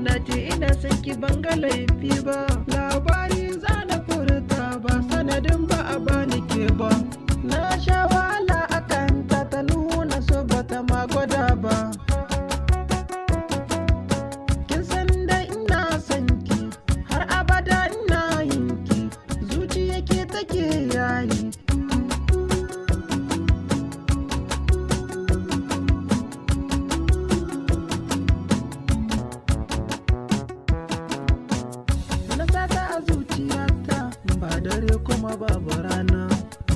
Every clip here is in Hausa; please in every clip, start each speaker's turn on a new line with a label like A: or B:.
A: na ce ina son ki ban ga laifi ba, labari za na furta ba sanadin ba a bani ke ba. Na sha wahala akan ta nuna so bata ma gwada ba. Kin san da ina son ki har abada ina yin ki, zuciya ke take yayi. Zuciyata ba dare kuma babu rana,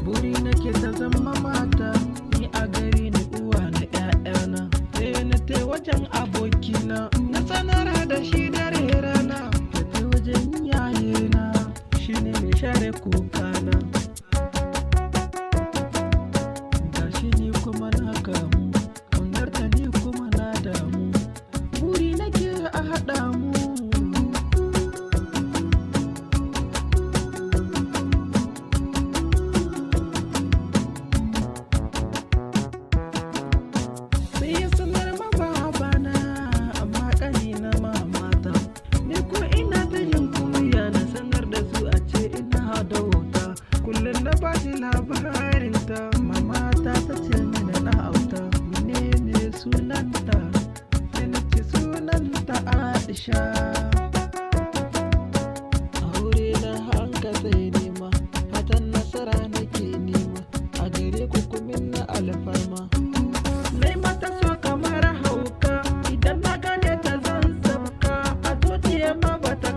A: buri nake ta zama mata, ni a gari ni uwa na ƴaƴana. Sai na tai wajen abokina na sanar da shi dare rana, na tai wajen yayena shine mai share kukana. Gashi ni kuma na kamu, ƙaunarta ni kuma na damu, buri nake a haɗa mu. Kullum na ba shi labarinta, mamata ta ce mini na auta. Menene sunanta? Sai na ce sunanta Aisha. Aure na hanka zai nema, fatan nasara nake nema, a gare ku kumin na alfarma. Nai mata so kamar hauka, idan na gane ta zan sabka, a zuciya ma bata